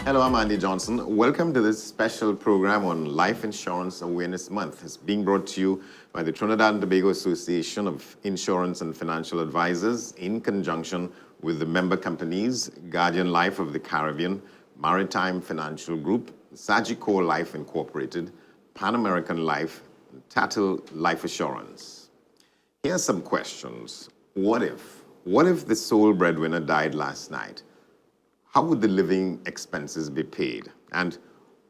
Hello, I'm Andy Johnson. Welcome to this special program on Life Insurance Awareness Month. It's being brought to you by the Trinidad and Tobago Association of Insurance and Financial Advisors in conjunction with the member companies Guardian Life of the Caribbean, Maritime Financial Group, Sagicor Life Incorporated, Pan American Life, and Tattle Life Assurance. Here are some questions. What if? What if the sole breadwinner died last night? How would the living expenses be paid? And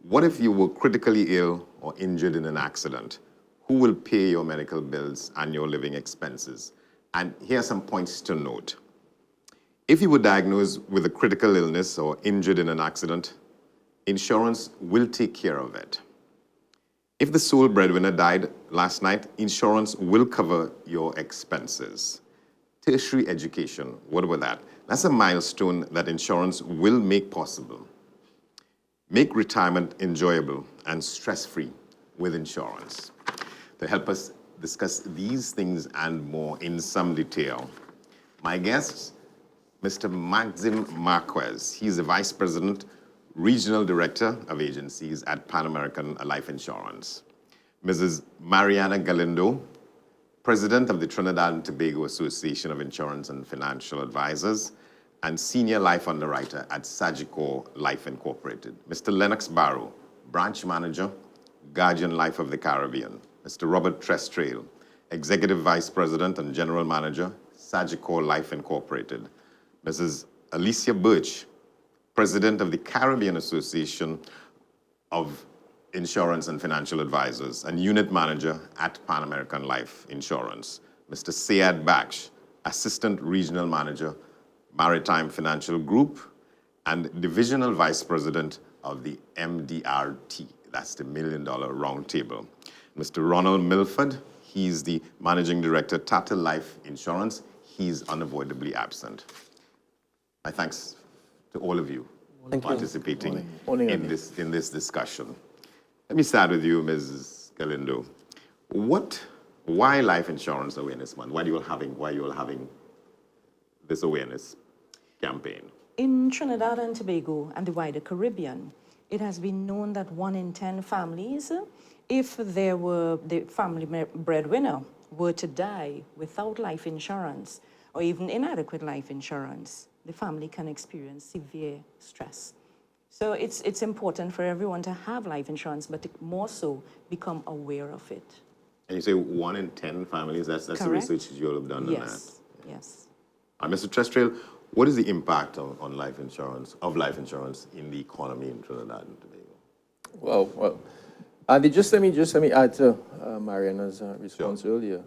what if you were critically ill or injured in an accident? Who will pay your medical bills and your living expenses? And here are some points to note. If you were diagnosed with a critical illness or injured in an accident, insurance will take care of it. If the sole breadwinner died last night, insurance will cover your expenses. Tertiary education, what about that? That's a milestone that insurance will make possible. Make retirement enjoyable and stress-free with insurance. To help us discuss these things and more in some detail, my guest, Mr. Maxim Marquez. He's the Vice President, Regional Director of Agencies at Pan American Life Insurance. Mrs. Mariana Galindo, President of the Trinidad and Tobago Association of Insurance and Financial Advisors, and Senior Life Underwriter at Sagicor Life Incorporated. Mr. Lennox Barrow, Branch Manager, Guardian Life of the Caribbean. Mr. Robert Trestrail, Executive Vice President and General Manager, Sagicor Life Incorporated. Mrs. Alicia Birch, President of the Caribbean Association of Insurance and Financial Advisors, and Unit Manager at Pan American Life Insurance. Mr. Sayed Baksh, Assistant Regional Manager, Maritime Financial Group, and Divisional Vice President of the MDRT, that's the Million Dollar Round Table. Mr. Ronald Milford, he's the Managing Director, Tattle Life Insurance. He's unavoidably absent. My thanks to all of you participating in this discussion. Let me start with you, Ms. Galindo. Why Life Insurance Awareness Month? Why are you all having this awareness campaign? In Trinidad and Tobago and the wider Caribbean, it has been known that 1 in 10 families, if the family breadwinner were to die without life insurance or even inadequate life insurance, the family can experience severe stress. So it's important for everyone to have life insurance, but to more so become aware of it. And you say 1 in 10 families, that's the research you all have done on that? Yes. Mr. Trestrail, what is the impact on life insurance in the economy in Trinidad and Tobago? Well, Andy, let me add to Mariana's response earlier.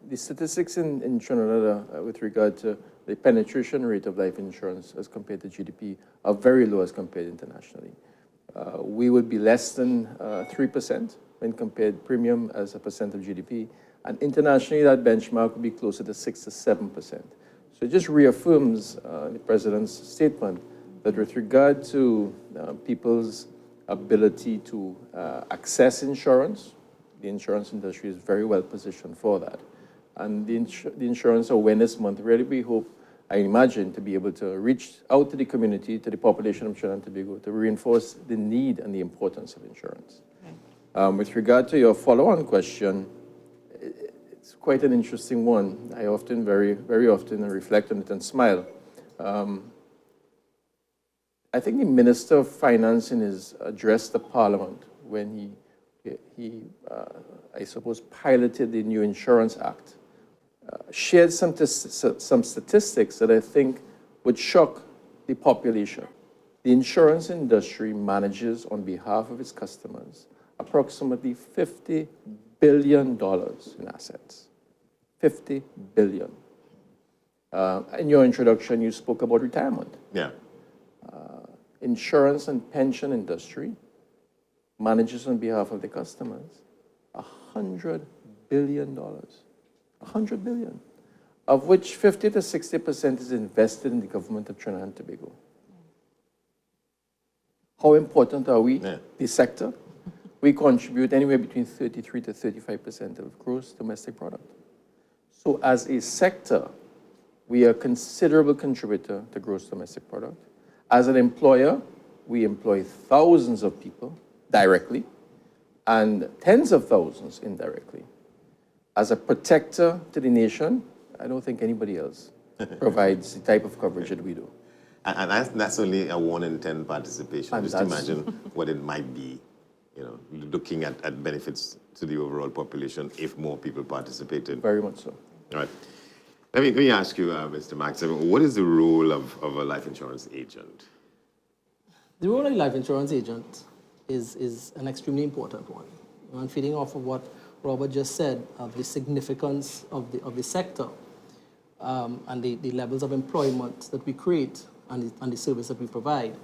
The statistics in Trinidad with regard to the penetration rate of life insurance as compared to GDP are very low as compared internationally. We would be less than 3% when compared premium as a percent of GDP, and internationally that benchmark would be closer to 6 to 7%. So it just reaffirms the President's statement that with regard to people's ability to access insurance, the insurance industry is very well positioned for that. And the Insurance Awareness Month, really we hope, I imagine, to be able to reach out to the community, to the population of Trinidad and Tobago, to reinforce the need and the importance of insurance. With regard to your follow-on question, it's quite an interesting one. I often, very often, reflect on it and smile. I think the Minister of Finance in his address to Parliament when he I suppose, piloted the new Insurance Act, shared some statistics that I think would shock the population. The insurance industry manages, on behalf of its customers, approximately $50 billion in assets. $50 billion. In your introduction, you spoke about retirement. Yeah. Insurance and pension industry manages, on behalf of the customers, $100 billion. $100 billion, of which 50 to 60% is invested in the government of Trinidad and Tobago. How important are we, the sector? We contribute anywhere between 33 to 35% of gross domestic product. So as a sector, we are a considerable contributor to gross domestic product. As an employer, we employ thousands of people directly and tens of thousands indirectly. As a protector to the nation, I don't think anybody else provides the type of coverage that we do. And that's only a 1 in 10 participation. And Just that's- imagine what it might be, looking at benefits to the overall population if more people participated. Very much so. All right. Let me ask you, Mr. Max, what is the role of a life insurance agent? The role of a life insurance agent is an extremely important one. And feeding off of what Robert just said, of the significance of the sector and the levels of employment that we create and the service that we provide.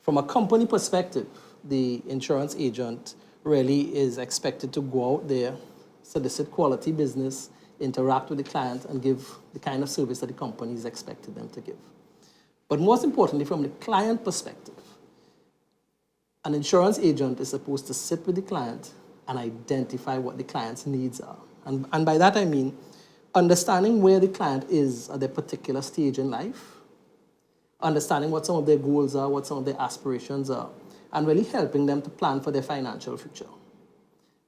From a company perspective, the insurance agent really is expected to go out there, solicit quality business, interact with the client, and give the kind of service that the company is expected them to give. But most importantly, from the client perspective, an insurance agent is supposed to sit with the client and identify what the client's needs are. And by that I mean understanding where the client is at their particular stage in life, understanding what some of their goals are, what some of their aspirations are, and really helping them to plan for their financial future.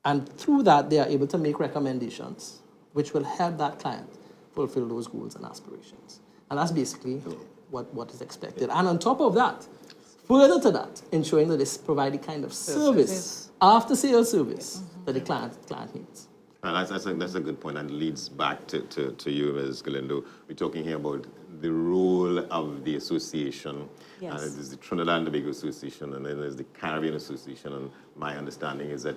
And through that, they are able to make recommendations which will help that client fulfill those goals and aspirations. And that's basically what is expected. And on top of that, further to that, ensuring that they provide the kind of service, after-sales service, that the client needs. That's a good point, and leads back to you, Ms. Galindo. We're talking here about the role of the association. Yes. And there's the Trinidad and Tobago Association, and then there's the Caribbean Association. And my understanding is that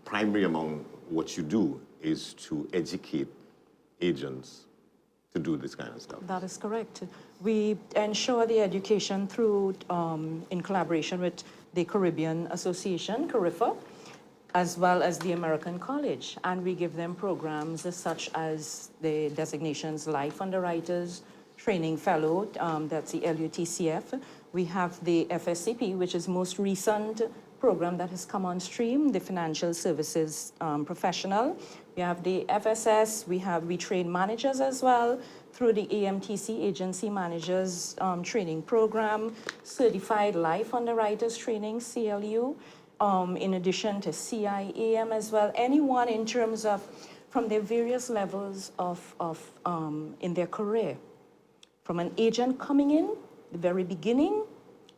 primary among what you do is to educate agents to do this kind of stuff. That is correct. We ensure the education through, in collaboration with the Caribbean Association, CARIFA, as well as the American College. And we give them programs such as the designations Life Underwriters, Training Fellow, that's the LUTCF. We have the FSCP, which is most recent program that has come on stream, the Financial Services Professional. We have the FSS, we train managers as well through the AMTC Agency Managers Training Program, Certified Life Underwriters Training, CLU, in addition to CIAM as well. Anyone in terms of, from their various levels of in their career, from an agent coming in, the very beginning,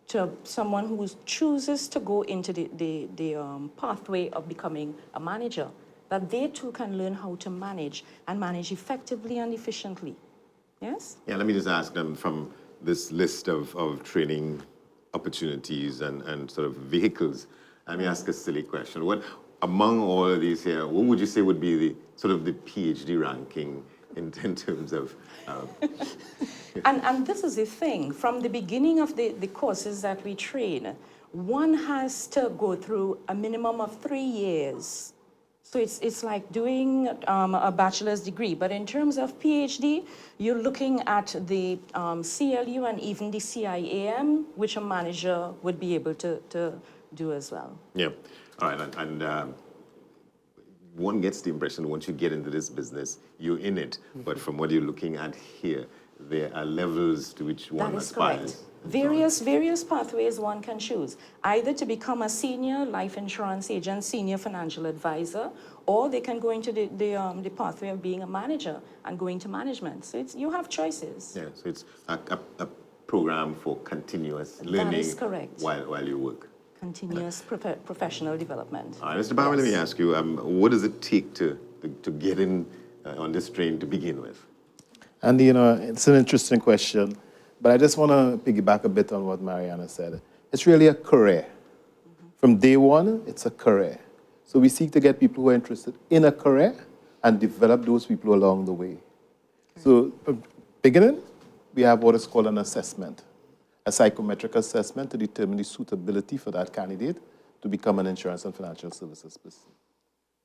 to someone who chooses to go into the pathway of becoming a manager, that they too can learn how to manage and manage effectively and efficiently. Yes? Yeah, let me just ask them from this list of training opportunities and sort of vehicles. Let me ask a silly question. What, among all of these here, what would you say would be the sort of the PhD ranking in terms of... And this is the thing, from the beginning of the courses that we train, one has to go through a minimum of 3 years. So it's like doing a bachelor's degree, but in terms of PhD, you're looking at the CLU and even the CIAM, which a manager would be able to do as well. Yeah, all right, and one gets the impression once you get into this business, you're in it, but from what you're looking at here, there are levels to which one That is aspires. correct. Various pathways one can choose, either to become a senior life insurance agent, senior financial advisor, or they can go into the pathway of being a manager and going to management. So you have choices. Yeah, so it's a program for continuous learning. That is correct. While you work. Continuous professional development. All right, Mr. Bauer, let me ask you, what does it take to get in on this train to begin with? And, it's an interesting question, but I just want to piggyback a bit on what Mariana said. It's really a career. From day one, it's a career. So we seek to get people who are interested in a career and develop those people along the way. So from beginning, we have what is called an assessment, a psychometric assessment to determine the suitability for that candidate to become an insurance and financial services person.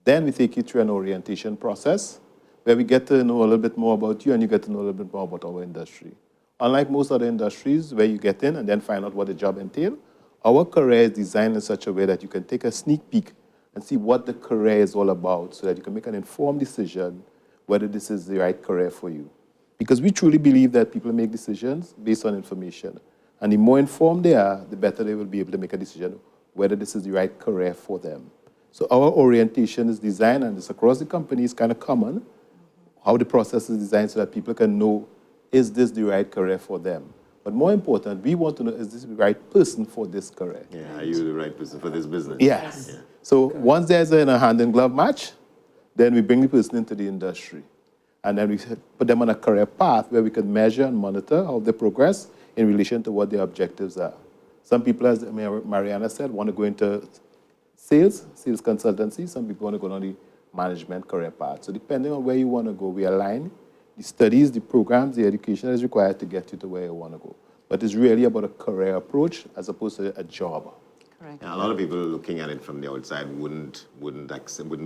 Then we take you through an orientation process where we get to know a little bit more about you and you get to know a little bit more about our industry. Unlike most other industries where you get in and then find out what the job entails, our career is designed in such a way that you can take a sneak peek and see what the career is all about so that you can make an informed decision whether this is the right career for you. Because we truly believe that people make decisions based on information. And the more informed they are, the better they will be able to make a decision whether this is the right career for them. So our orientation is designed, and it's across the company, it's kind of common, how the process is designed so that people can know, is this the right career for them? But more important, we want to know, is this the right person for this career? Yeah, are you the right person for this business? Yes. Yeah. So once there's a hand-in-glove match, then we bring the person into the industry. And then we put them on a career path where we can measure and monitor how they progress in relation to what their objectives are. Some people, as Mariana said, want to go into sales consultancy. Some people want to go on the management career path. So depending on where you want to go, we align the studies, the programs, the education is required to get you to where you want to go. But it's really about a career approach as opposed to a job. Correct. Yeah, a lot of people looking at it from the outside wouldn't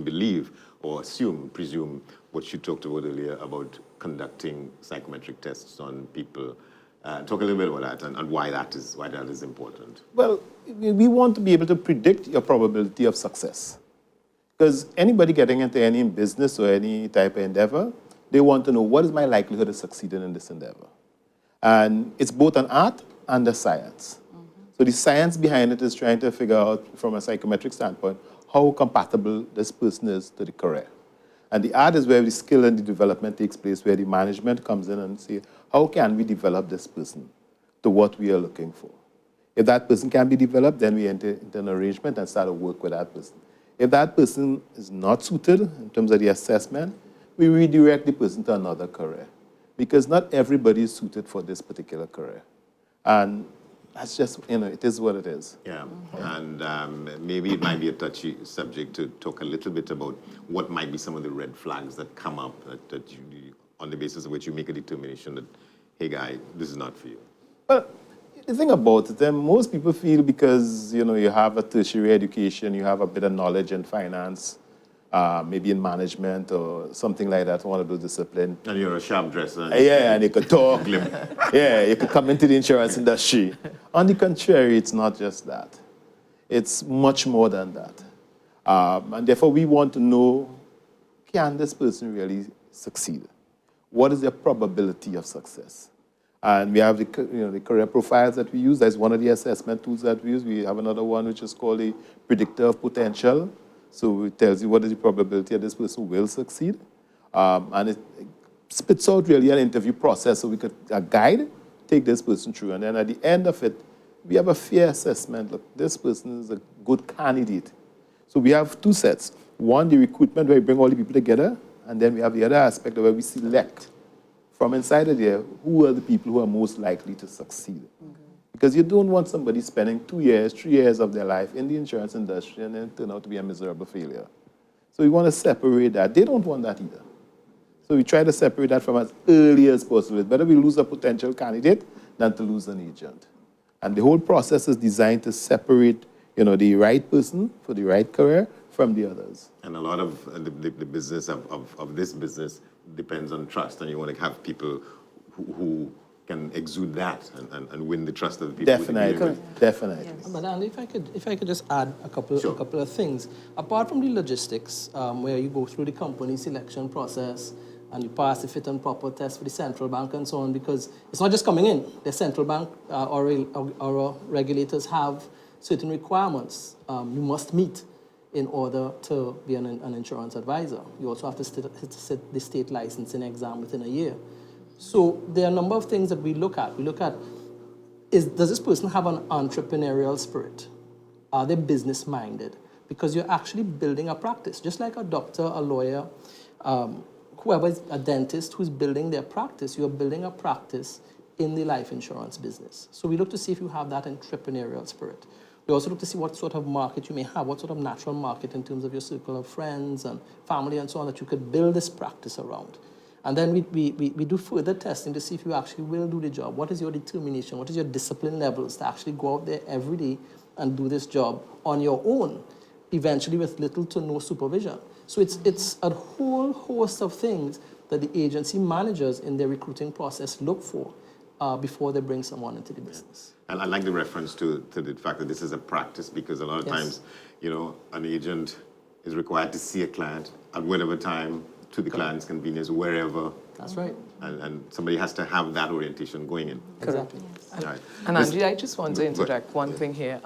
believe or presume what you talked about earlier about conducting psychometric tests on people. Talk a little bit about that and why that is important. Well, we want to be able to predict your probability of success. Because anybody getting into any business or any type of endeavor, they want to know, what is my likelihood of succeeding in this endeavor? And it's both an art and a science. So the science behind it is trying to figure out, from a psychometric standpoint, how compatible this person is to the career. And the art is where the skill and the development takes place, where the management comes in and say, how can we develop this person to what we are looking for? If that person can be developed, then we enter into an arrangement and start to work with that person. If that person is not suited in terms of the assessment, we redirect the person to another career. Because not everybody is suited for this particular career. And that's just, it is what it is. Yeah, and maybe it might be a touchy subject to talk a little bit about what might be some of the red flags that come up that you, on the basis of which you make a determination that, hey, guy, this is not for you. Well, the thing about it, most people feel because, you have a tertiary education, you have a bit of knowledge in finance, maybe in management or something like that, one of those disciplines. And you're a sharp dresser. Yeah, and you could talk. Yeah, you could come into the insurance industry. On the contrary, it's not just that. It's much more than that. And therefore, we want to know, can this person really succeed? What is their probability of success? And we have the career profiles that we use. That's one of the assessment tools that we use. We have another one which is called a predictor of potential. So it tells you what is the probability that this person will succeed. And it spits out really an interview process so we could, a guide, take this person through. And then at the end of it, we have a fair assessment. Look, this person is a good candidate. So we have two sets. One, the recruitment where we bring all the people together. And then we have the other aspect where we select from inside of there who are the people who are most likely to succeed. Because you don't want somebody spending 2 years, 3 years of their life in the insurance industry and then turn out to be a miserable failure. So we want to separate that. They don't want that either. So we try to separate that from as early as possible. It's better we lose a potential candidate than to lose an agent. And the whole process is designed to separate, the right person for the right career from the others. And a lot of the business of this business depends on trust, and you want to have people who can exude that and win the trust of the people. Definitely. Yes. But Andy, if I could just add a couple of things. Apart from the logistics, where you go through the company selection process and you pass the fit and proper test for the central bank and so on, because it's not just coming in. The central bank or regulators have certain requirements you must meet in order to be an insurance advisor. You also have to sit the state licensing exam within a year. So there are a number of things that we look at. We look at, does this person have an entrepreneurial spirit? Are they business-minded? Because you're actually building a practice. Just like a doctor, a lawyer, whoever is a dentist who's building their practice, you're building a practice in the life insurance business. So we look to see if you have that entrepreneurial spirit. We also look to see what sort of market you may have, what sort of natural market in terms of your circle of friends and family and so on that you could build this practice around. And then we do further testing to see if you actually will do the job. What is your determination? What is your discipline levels to actually go out there every day and do this job on your own, eventually with little to no supervision? So it's a whole host of things that the agency managers in their recruiting process look for before they bring someone into the business. And I like the reference to the fact that this is a practice, because a lot of times, an agent is required to see a client at whatever time, to the client's convenience, wherever That's right. And somebody has to have that orientation going in. Exactly. All right. And Angie, I just want to Go ahead. interject one thing here.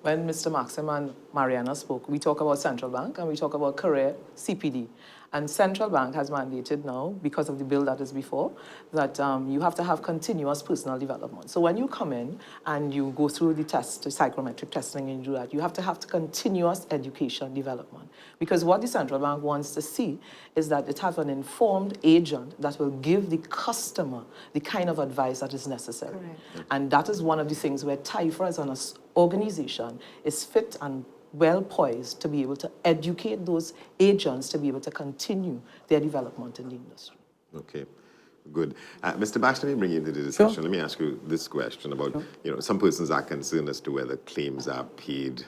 When Mr. Maxim and Mariana spoke, we talk about central bank and we talk about career CPD. And central bank has mandated now, because of the bill that is before, that you have to have continuous personal development. So when you come in and you go through the test, the psychometric testing, and you do that, you have to have continuous education development. Because what the central bank wants to see is that it have an informed agent that will give the customer the kind of advice that is necessary. Correct. And that is one of the things where TAIFA as an organization is fit and well poised to be able to educate those agents to be able to continue their development in the industry. Okay, good. Mr. Baxter, let me bring you into the discussion. Let me ask you this question about, some persons are concerned as to whether claims are paid,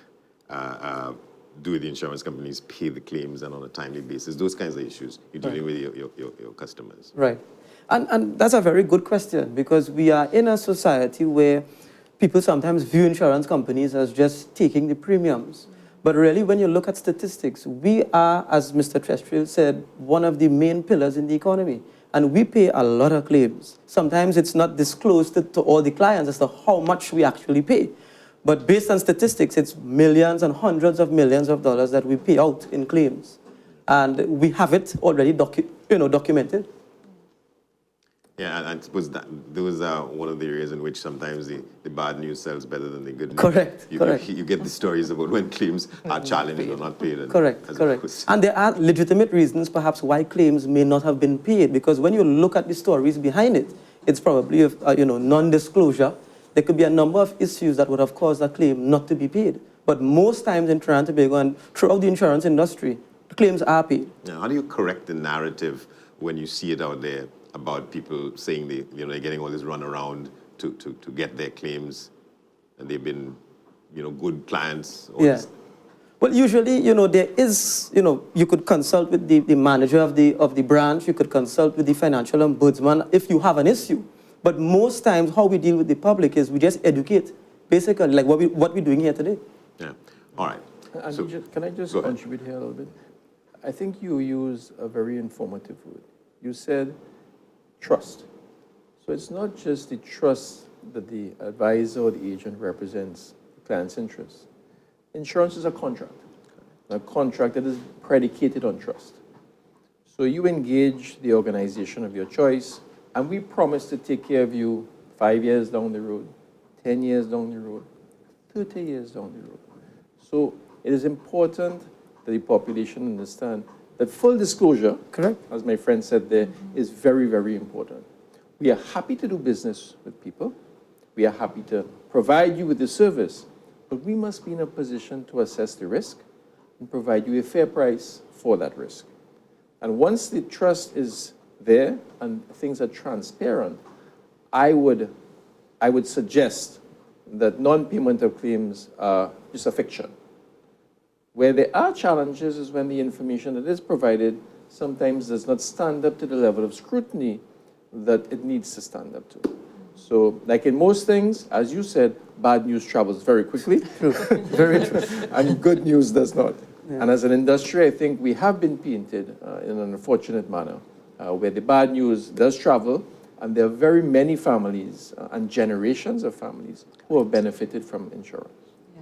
do the insurance companies pay the claims and on a timely basis, those kinds of issues you're dealing with your customers. Right. And that's a very good question, because we are in a society where people sometimes view insurance companies as just taking the premiums. But really, when you look at statistics, we are, as Mr. Trestrill said, one of the main pillars in the economy. And we pay a lot of claims. Sometimes it's not disclosed to all the clients as to how much we actually pay. But based on statistics, it's millions and hundreds of millions of dollars that we pay out in claims. And we have it already documented. Yeah, and I suppose that those are one of the areas in which sometimes the bad news sells better than the good news. Correct, You, correct. You get the stories about when claims are challenged or not paid. And Correct, as correct. opposed- And there are legitimate reasons perhaps why claims may not have been paid, because when you look at the stories behind it, it's probably non-disclosure. There could be a number of issues that would have caused a claim not to be paid. But most times in Trinidad and Tobago and throughout the insurance industry, the claims are paid. Now, how do you correct the narrative when you see it out there about people saying they're getting all this runaround to get their claims, and they've been, good clients? Yeah. Well, usually, there is, you could consult with the manager of the branch, you could consult with the financial ombudsman if you have an issue. But most times, how we deal with the public is we just educate, basically, like what we're doing here today. Yeah. All right. And So- can I just go ahead. contribute here a little bit? I think you used a very informative word. You said trust. So it's not just the trust that the advisor or the agent represents the client's interests. Insurance is a contract that is predicated on trust. So you engage the organization of your choice, and we promise to take care of you 5 years down the road, 10 years down the road, 30 years down the road. So it is important that the population understand that full disclosure, Correct. as my friend said there, is very, very important. We are happy to do business with people. We are happy to provide you with the service, but we must be in a position to assess the risk and provide you a fair price for that risk. And once the trust is there and things are transparent, I would suggest that non-payment of claims are just a fiction. Where there are challenges is when the information that is provided sometimes does not stand up to the level of scrutiny that it needs to stand up to. So, like in most things, as you said, bad news travels very quickly. Very true. And good news does not. Yeah. And as an industry, I think we have been painted in an unfortunate manner, where the bad news does travel, and there are very many families and generations of families who have benefited from insurance.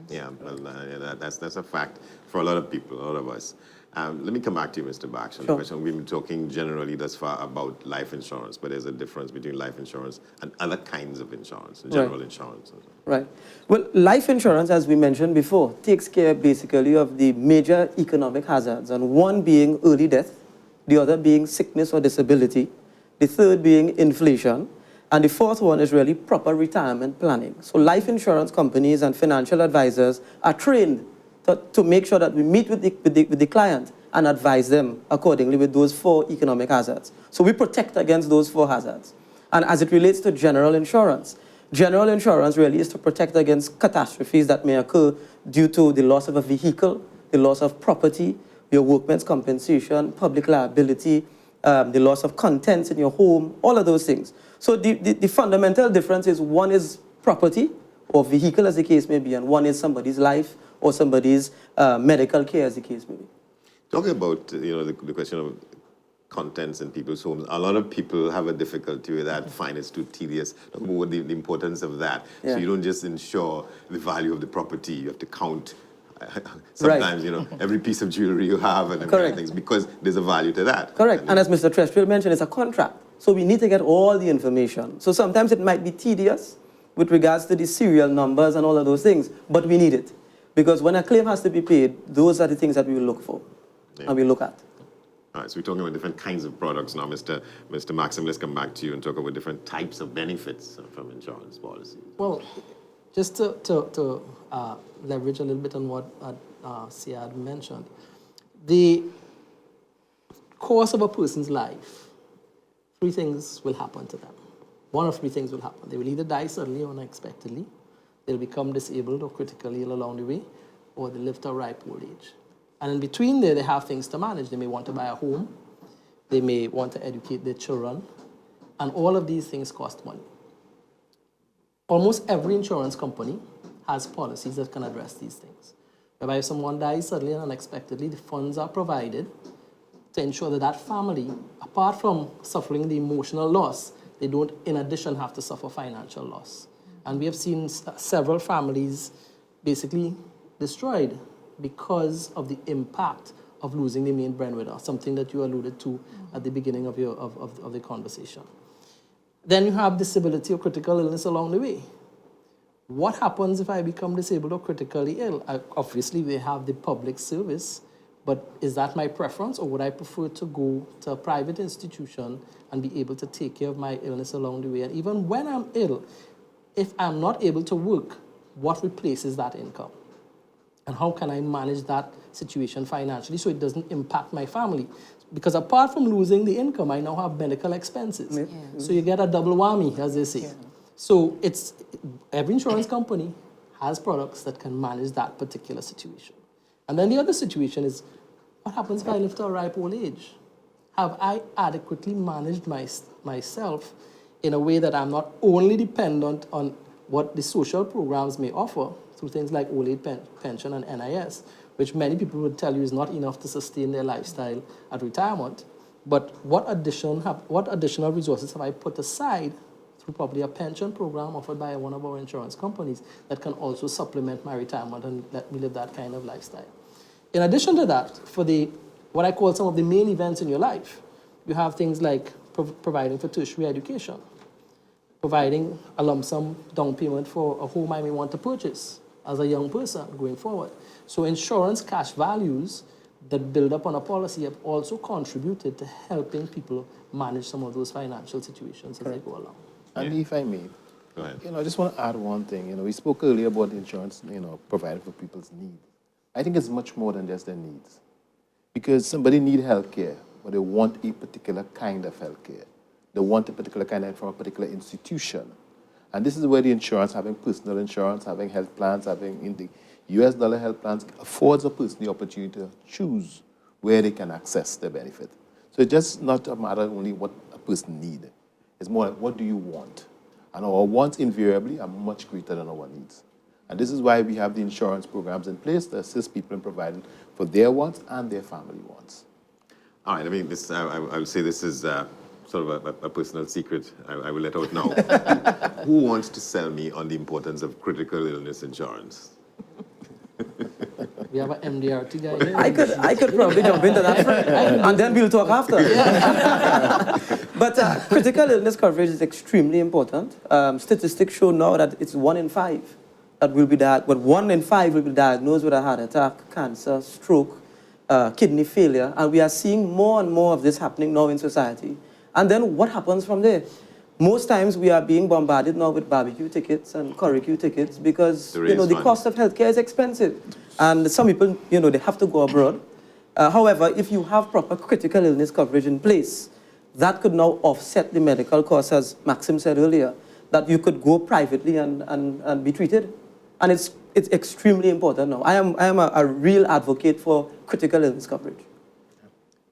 Yeah, well, that's a fact for a lot of people, a lot of us. Let me come back to you, Mr. Baxter. Sure. We've been talking generally thus far about life insurance, but there's a difference between life insurance and other kinds of insurance, general insurance. Right. Well, life insurance, as we mentioned before, takes care basically of the major economic hazards, and one being early death, the other being sickness or disability, the third being inflation, and the fourth one is really proper retirement planning. So life insurance companies and financial advisors are trained to make sure that we meet with the client and advise them accordingly with those 4 economic hazards. So we protect against those 4 hazards. And as it relates to general insurance really is to protect against catastrophes that may occur due to the loss of a vehicle, the loss of property, your workman's compensation, public liability, the loss of contents in your home, all of those things. So the fundamental difference is one is property or vehicle, as the case may be, and one is somebody's life or somebody's medical care, as the case may be. Talking about the question of contents in people's homes. A lot of people have a difficulty with that, find it's too tedious. Talk about the importance of that. Yeah. So you don't just insure the value of the property, you have to count sometimes, every piece of jewelry you have and Correct. things, because there's a value to that. Correct. And as Mr. Trestrill mentioned, it's a contract. So we need to get all the information. So sometimes it might be tedious with regards to the serial numbers and all of those things, but we need it. Because when a claim has to be paid, those are the things that we will look for and we look at. All right, so we're talking about different kinds of products now. Mr. Maxim, let's come back to you and talk about different types of benefits from insurance policies. Well, just to leverage a little bit on what Siad mentioned, the course of a person's life, 3 things will happen to them. One of 3 things will happen. They will either die suddenly or unexpectedly, they'll become disabled or critically ill along the way, or they live to a ripe old age. And in between there, they have things to manage. They may want to buy a home, they may want to educate their children, and all of these things cost money. Almost every insurance company has policies that can address these things. Whereby if someone dies suddenly and unexpectedly, the funds are provided to ensure that that family, apart from suffering the emotional loss, they don't in addition have to suffer financial loss. And we have seen several families basically destroyed because of the impact of losing the main breadwinner, something that you alluded to at the beginning of the conversation. Then you have disability or critical illness along the way. What happens if I become disabled or critically ill? Obviously, they have the public service, but is that my preference, or would I prefer to go to a private institution and be able to take care of my illness along the way? And even when I'm ill, if I'm not able to work, what replaces that income? And how can I manage that situation financially so it doesn't impact my family? Because apart from losing the income, I now have medical expenses. Yeah. So you get a double whammy, as they say. Yeah. So every insurance company has products that can manage that particular situation. And then the other situation is, what happens if I live to a ripe old age? Have I adequately managed myself in a way that I'm not only dependent on what the social programs may offer through things like old age pension and NIS, which many people would tell you is not enough to sustain their lifestyle at retirement, but what additional resources have I put aside through probably a pension program offered by one of our insurance companies that can also supplement my retirement and let me live that kind of lifestyle. In addition to that, for what I call some of the main events in your life, you have things like providing for tertiary education, providing a lump sum down payment for a home I may want to purchase as a young person going forward. So insurance cash values that build up on a policy have also contributed to helping people manage some of those financial situations as they go along. And if I may, Go ahead. I just want to add one thing. We spoke earlier about insurance, providing for people's needs. I think it's much more than just their needs. Because somebody needs health care, but they want a particular kind of health care. They want a particular kind of from a particular institution. And this is where the insurance, having personal insurance, having health plans, having in the US dollar health plans, affords a person the opportunity to choose where they can access their benefit. So it's just not a matter only what a person needs. It's more like, what do you want? And our wants invariably are much greater than our needs. And this is why we have the insurance programs in place to assist people in providing for their wants and their family wants. All right, I would say this is sort of a personal secret I will let out now. Who wants to sell me on the importance of critical illness insurance? We have an MDRT guy here. I could probably jump into that, and then we'll talk after. But critical illness coverage is extremely important. Statistics show now that it's 1 in 5 that will be but 1 in 5 will be diagnosed with a heart attack, cancer, stroke, kidney failure, and we are seeing more and more of this happening now in society. And then what happens from there? Most times we are being bombarded now with barbecue tickets and curricue tickets because the cost of healthcare is expensive. And some people, they have to go abroad. However, if you have proper critical illness coverage in place, that could now offset the medical costs, as Maxim said earlier, that you could go privately and be treated. And it's extremely important now. I am a real advocate for critical illness coverage.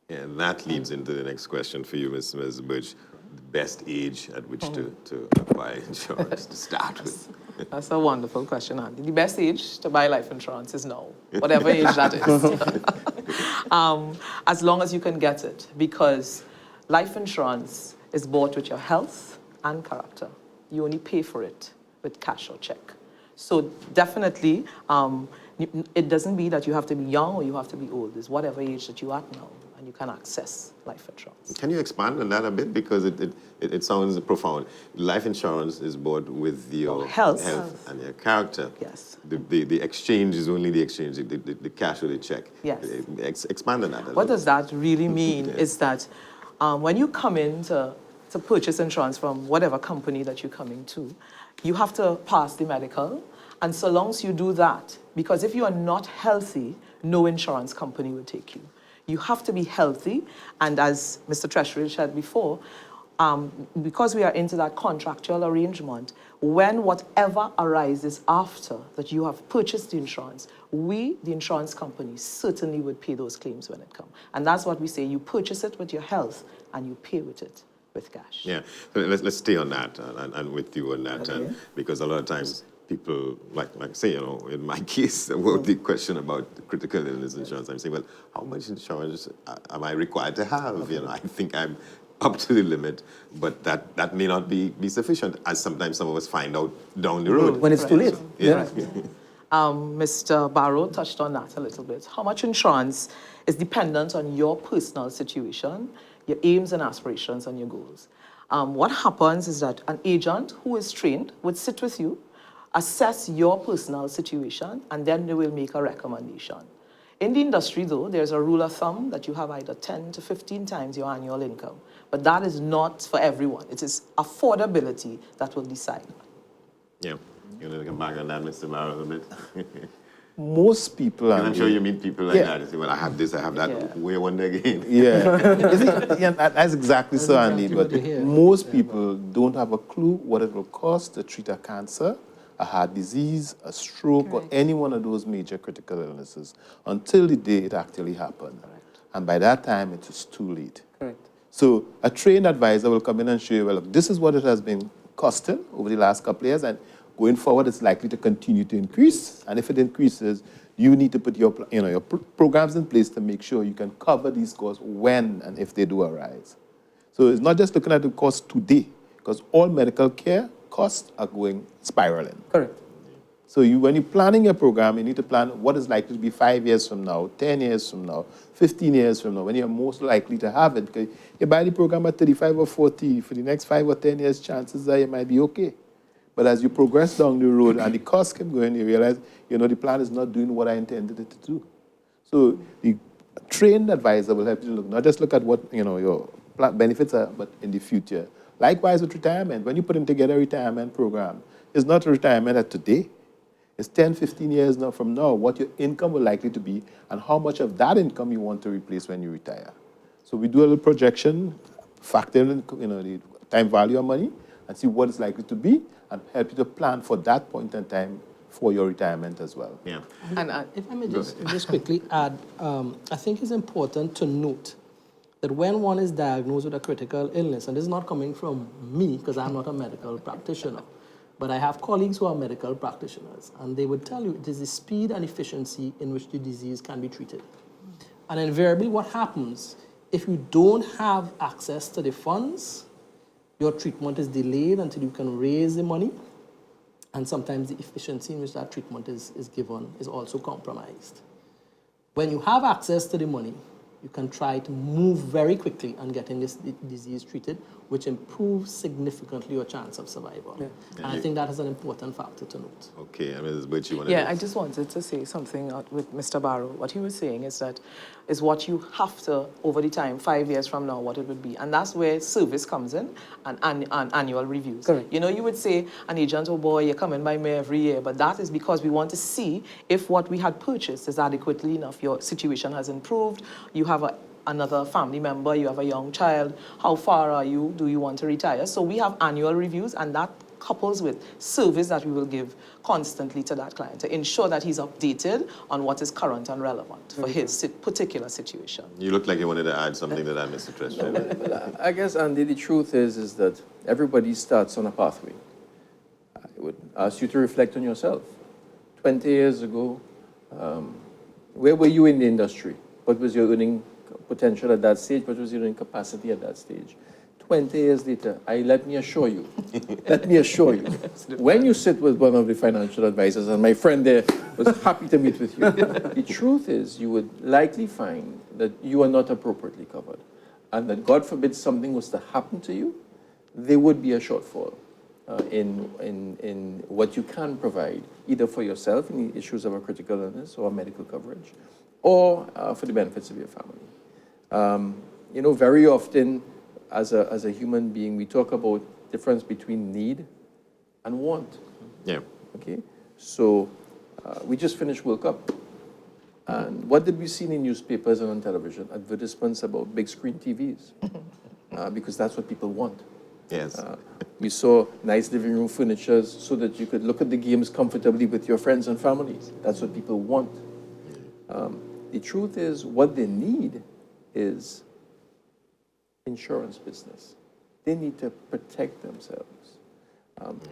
Yeah, and that leads into the next question for you, Ms. Birch. The best age at which to buy insurance to start with? That's a wonderful question, Andy. The best age to buy life insurance is now, whatever age that is. As long as you can get it, because life insurance is bought with your health and character. You only pay for it with cash or check. So definitely, it doesn't mean that you have to be young or you have to be old. It's whatever age that you are now, and you can access life insurance. Can you expand on that a bit? Because it sounds profound. Life insurance is bought with your Health. and your character. Yes. The exchange is only the exchange, the cash or the check. Yes. Expand on that a little What does bit. that really mean is that when you come in to purchase insurance from whatever company that you're coming to, you have to pass the medical. And so long as you do that, because if you are not healthy, no insurance company will take you. You have to be healthy. And as Mr. Treasurer said before, because we are into that contractual arrangement, when whatever arises after that you have purchased the insurance, we, the insurance company, certainly would pay those claims when it comes. And that's what we say, you purchase it with your health and you pay with it with cash. Yeah, so let's stay on that and with you on that, and because a lot of times people, like say, you know, in my case, about the question about critical illness insurance, I'm saying, well, how much insurance am I required to have? You know, I think I'm up to the limit, but that may not be sufficient, as sometimes some of us find out down the road. When it's too late. Yeah. Mr. Barrow touched on that a little bit. How much insurance is dependent on your personal situation, your aims and aspirations, and your goals. What happens is that an agent who is trained would sit with you, assess your personal situation, and then they will make a recommendation. In the industry, though, there's a rule of thumb that you have either 10 to 15 times your annual income. But that is not for everyone. It is affordability that will decide. Yeah. You want to come back on that, Mr. Barrow, a bit? Most people, And I'm sure you meet people like that. You say, well, I have this, I have that. Yeah. Where one day again? Yeah. You see, yeah, that's exactly so, Andy. exactly But what you hear. most people don't have a clue what it will cost to treat a cancer, a heart disease, a stroke, or any one of those major critical illnesses until the day it actually happened. And by that time, it is too late. Correct. So a trained advisor will come in and show you, well, look, this is what it has been costing over the last couple of years, and going forward, it's likely to continue to increase. And if it increases, you need to put your programs in place to make sure you can cover these costs when and if they do arise. So it's not just looking at the cost today, because all medical care costs are going spiraling. Correct. So when you're planning your program, you need to plan what is likely to be 5 years from now, 10 years from now, 15 years from now, when you're most likely to have it. Because you buy the program at 35 or 40, for the next 5 or 10 years, chances are you might be okay. But as you progress down the road and the costs keep going, you realize, the plan is not doing what I intended it to do. So the trained advisor will help you to not just look at what, your benefits are, but in the future. Likewise with retirement, when you're putting together a retirement program, it's not a retirement at today. It's 10, 15 years now from now, what your income will likely to be and how much of that income you want to replace when you retire. So we do a little projection, factor in, the time value of money and see what it's likely to be and help you to plan for that point in time for your retirement as well. Yeah. And If I may just quickly add, I think it's important to note that when one is diagnosed with a critical illness, and this is not coming from me because I'm not a medical practitioner, but I have colleagues who are medical practitioners, and they would tell you it is the speed and efficiency in which the disease can be treated. And invariably what happens, if you don't have access to the funds, your treatment is delayed until you can raise the money, and sometimes the efficiency in which that treatment is given is also compromised. When you have access to the money, you can try to move very quickly on getting this disease treated, which improves significantly your chance of survival. Yeah. And I think that is an important factor to note. Okay, Ms. Butch, you want to... yeah, I just wanted to say something with Mr. Barrow. What he was saying is that is what you have to, over the time, 5 years from now, what it would be. And that's where service comes in and annual reviews. Correct. You would say, an agent, oh boy, you're coming by me every year, but that is because we want to see if what we had purchased is adequately enough. Your situation has improved, you have another family member, you have a young child, how far are you, do you want to retire? So we have annual reviews, and that couples with service that we will give constantly to that client to ensure that he's updated on what is current and relevant for his particular situation. You look like you wanted to add something to that, Mr. Treasurer. Well, I guess, Andy, the truth is that everybody starts on a pathway. I would ask you to reflect on yourself. 20 years ago, where were you in the industry? What was your earning potential at that stage, but was in capacity at that stage. 20 years later, let me assure you, when you sit with one of the financial advisors, and my friend there was happy to meet with you, the truth is you would likely find that you are not appropriately covered, and that God forbid something was to happen to you, there would be a shortfall in what you can provide, either for yourself in the issues of a critical illness or medical coverage, or for the benefits of your family. You know, very often, as a human being, we talk about difference between need and want. Yeah. Okay? So we just finished World Cup. And what did we see in newspapers and on television? Advertisements about big screen TVs. Because that's what people want. Yes. We saw nice living room furniture so that you could look at the games comfortably with your friends and families. That's what people want. The truth is, what they need is insurance business. They need to protect themselves.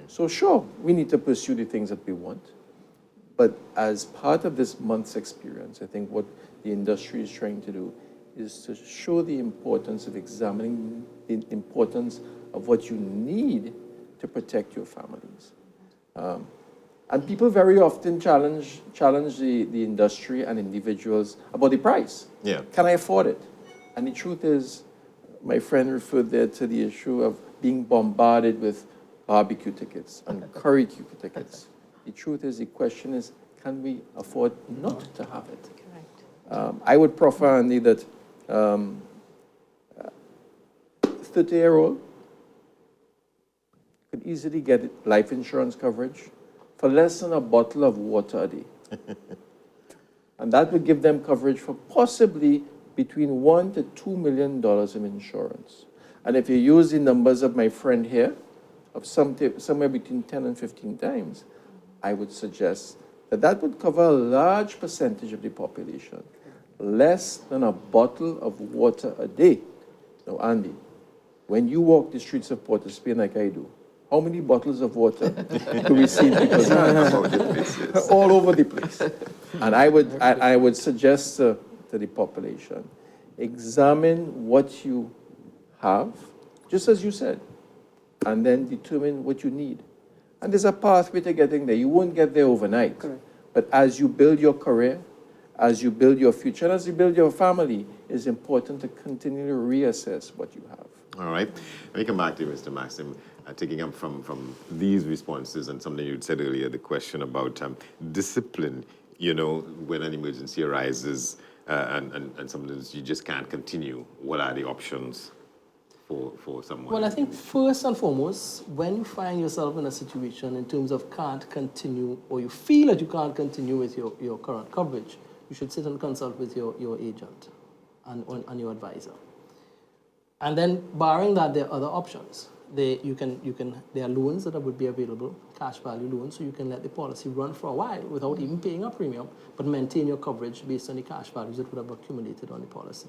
So sure, we need to pursue the things that we want. But as part of this month's experience, I think what the industry is trying to do is to show the importance of examining the importance of what you need to protect your families. And people very often challenge the industry and individuals about the price. Yeah. Can I afford it? And the truth is, my friend referred there to the issue of being bombarded with barbecue tickets and curry tickets. The truth is, the question is, can we afford not to have it? Correct. I would proffer, Andy, that 30-year-old could easily get life insurance coverage for less than a bottle of water a day. And that would give them coverage for possibly between $1 to $2 million in insurance. And if you use the numbers of my friend here, of somewhere between 10 and 15 times, I would suggest that that would cover a large percentage of the population. Less than a bottle of water a day. Now, Andy, when you walk the streets of Port of Spain like I do, how many bottles of water do we see people all over the place? And I would suggest to the population, examine what you have, just as you said, and then determine what you need. And there's a pathway to getting there. You won't get there overnight. Correct. But as you build your career, as you build your future, and as you build your family, it's important to continually reassess what you have. All right. Let me come back to you, Mr. Maxim. Taking up from these responses and something you'd said earlier, the question about discipline, you know, when an emergency arises and sometimes you just can't continue. What are the options for someone? Well, I think first and foremost, when you find yourself in a situation in terms of can't continue, or you feel that you can't continue with your current coverage, you should sit and consult with your agent and your advisor. And then, barring that, there are other options. There are loans that would be available, cash value loans, so you can let the policy run for a while without even paying a premium, but maintain your coverage based on the cash values that would have accumulated on the policy.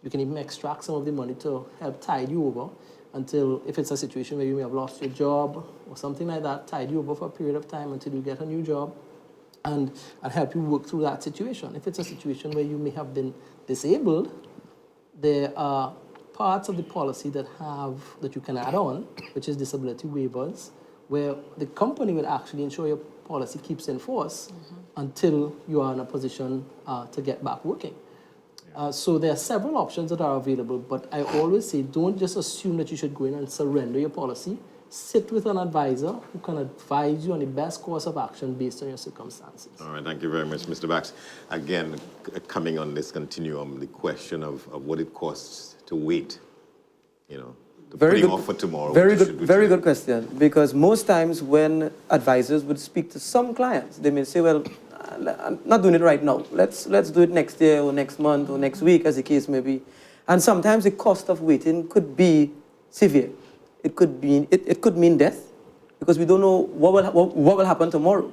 You can even extract some of the money to help tide you over until, if it's a situation where you may have lost your job or something like that, tide you over for a period of time until you get a new job and help you work through that situation. If it's a situation where you may have been disabled, there are parts of the policy that you can add on, which is disability waivers, where the company will actually ensure your policy keeps in force until you are in a position to get back working. So there are several options that are available, but I always say don't just assume that you should go in and surrender your policy. Sit with an advisor who can advise you on the best course of action based on your circumstances. All right, thank you very much, Mr. Bax. Again, coming on this continuum, the question of what it costs to wait, you know, putting off for tomorrow. Very good question. Because most times when advisors would speak to some clients, they may say, well, I'm not doing it right now. Let's do it next year or next month or next week, as the case may be. And sometimes the cost of waiting could be severe. It could mean death, because we don't know what will happen tomorrow.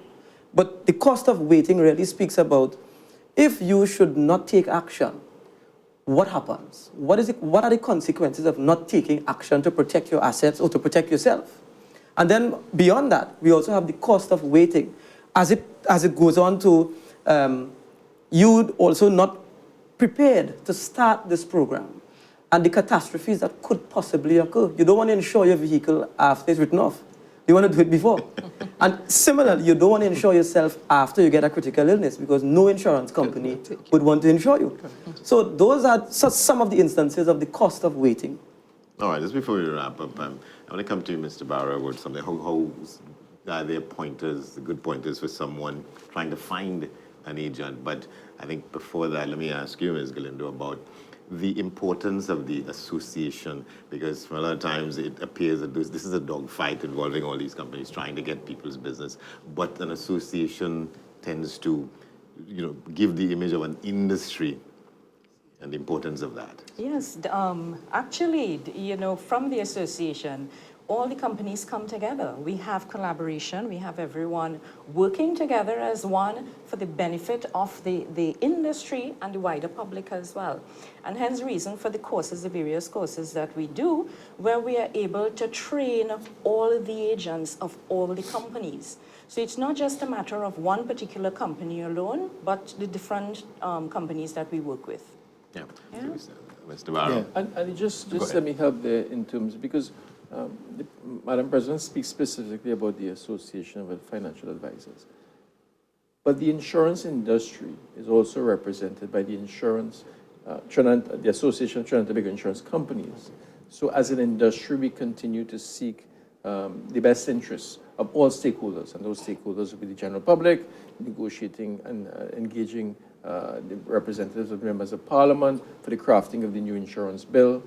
But the cost of waiting really speaks about if you should not take action, what happens? What are the consequences of not taking action to protect your assets or to protect yourself? And then beyond that, we also have the cost of waiting. As it goes on to, you would also not prepared to start this program and the catastrophes that could possibly occur. You don't want to insure your vehicle after it's written off. You want to do it before. And similarly, you don't want to insure yourself after you get a critical illness because no insurance company would want to insure you. So those are some of the instances of the cost of waiting. All right, just before we wrap up, I want to come to you, Mr. Barrow, with something. How are there pointers, good pointers for someone trying to find an agent? But I think before that, let me ask you, Ms. Galindo, about the importance of the association, because for a lot of times it appears that this is a dogfight involving all these companies trying to get people's business, but an association tends to, give the image of an industry and the importance of that. Yes, actually, from the association, all the companies come together. We have collaboration. We have everyone working together as one for the benefit of the industry and the wider public as well. And hence the reason for the courses, the various courses that we do, where we are able to train all the agents of all the companies. So it's not just a matter of one particular company alone, but the different companies that we work with. Yeah. Yeah. Mr. Barrow. Yeah, and just let me help there in terms, because Madam President speaks specifically about the Association of Financial Advisors. But the insurance industry is also represented by the the Association of Trinidad and Tobago Insurance Companies. So as an industry, we continue to seek the best interests of all stakeholders, and those stakeholders will be the general public, negotiating and engaging the representatives of members of Parliament for the crafting of the new insurance bill.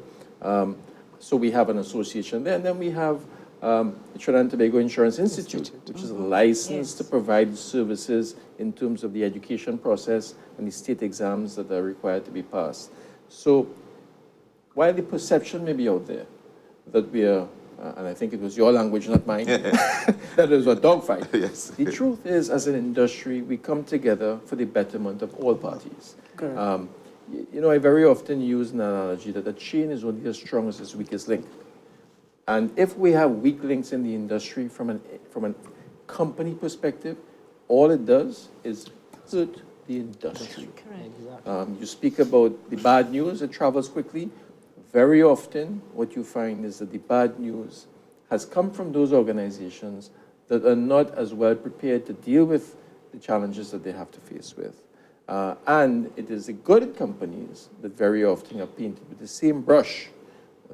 So we have an association there, and then we have the Trinidad and Tobago Insurance Institute, which is licensed to provide services in terms of the education process and the state exams that are required to be passed. So while the perception may be out there that we are, and I think it was your language, not mine, that it was a dogfight. Yes. The truth is, as an industry, we come together for the betterment of all parties. Correct. I very often use an analogy that a chain is only as strong as its weakest link. And if we have weak links in the industry from a company perspective, all it does is hurt the industry. Correct. You speak about the bad news, it travels quickly. Very often, what you find is that the bad news has come from those organizations that are not as well prepared to deal with the challenges that they have to face with. And it is the good companies that very often are painted with the same brush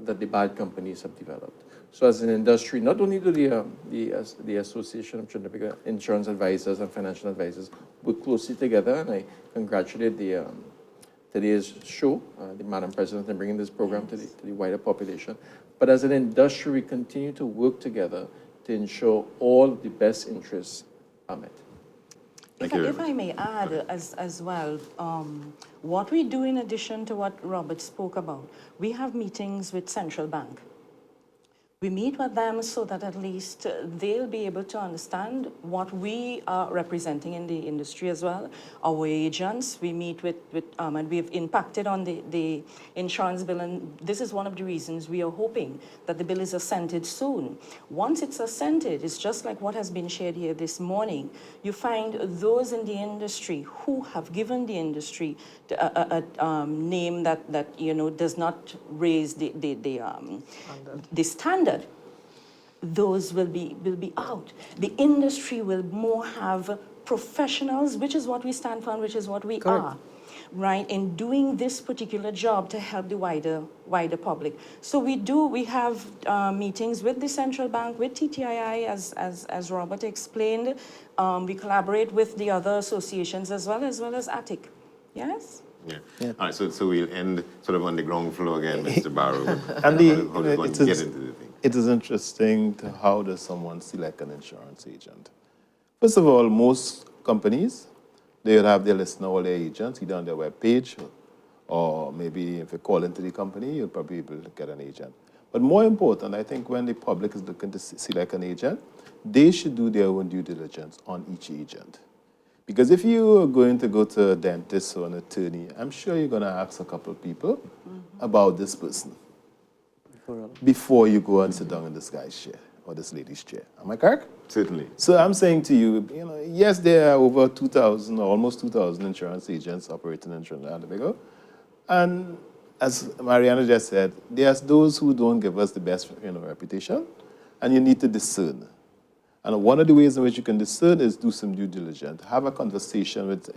that the bad companies have developed. So as an industry, not only do the Association of Trinidad Insurance Advisors and Financial Advisors work closely together, and I congratulate today's show, the Madam President, in bringing this program to the wider population. But as an industry, we continue to work together to ensure all the best interests are met. If I may add as well, what we do in addition to what Robert spoke about, we have meetings with Central Bank. We meet with them so that at least they'll be able to understand what we are representing in the industry as well. Our agents, we meet with and we've impacted on the insurance bill, and this is one of the reasons we are hoping that the bill is assented soon. Once it's assented, it's just like what has been shared here this morning. You find those in the industry who have given the industry a name that does not raise the standard. Those will be out. The industry will more have professionals, which is what we stand for and which is what we are, right, in doing this particular job to help the wider public. So we have meetings with the Central Bank, with TTAIFA, as Robert explained. We collaborate with the other associations as well as ATIC. Yes? Yeah. All right, so we'll end sort of on the ground floor again, Mr. Barrow. And how does one get into the thing? It is interesting to how does someone select an insurance agent. First of all, most companies, they would have their list of all their agents, either on their webpage, or maybe if you call into the company, you'll probably be able to get an agent. But more important, I think when the public is looking to select an agent, they should do their own due diligence on each agent. Because if you are going to go to a dentist or an attorney, I'm sure you're going to ask a couple of people about this person before you go and sit down in this guy's chair or this lady's chair. Am I correct? Certainly. So I'm saying to you, yes, there are over 2,000 or almost 2,000 insurance agents operating in Trinidad and Tobago, And as Mariana just said, there's those who don't give us the best, reputation, and you need to discern. And one of the ways in which you can discern is do some due diligence. Have a conversation with,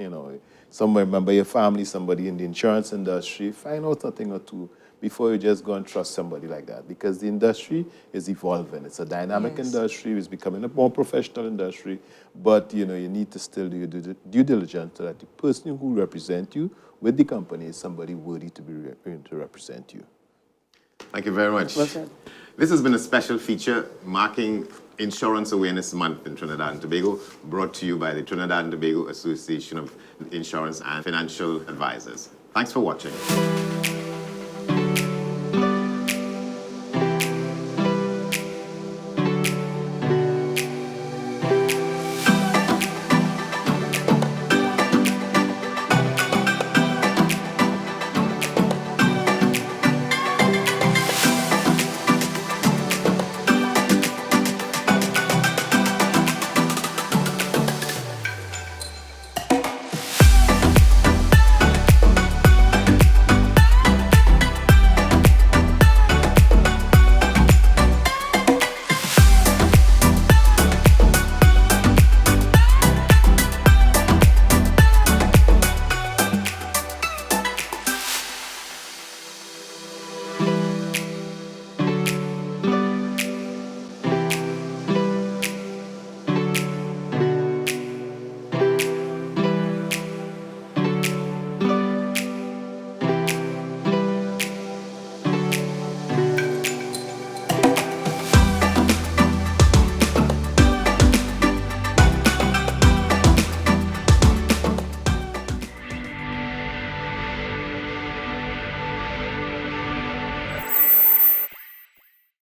some member of your family, somebody in the insurance industry. Find out a thing or two before you just go and trust somebody like that. Because the industry is evolving. It's a dynamic industry. It's becoming a more professional industry. But, you need to still do your due diligence so that the person who represents you with the company is somebody worthy to to represent you. Thank you very much. Well said. This has been a special feature marking Insurance Awareness Month in Trinidad and Tobago, brought to you by the Trinidad and Tobago Association of Insurance and Financial Advisors. Thanks for watching.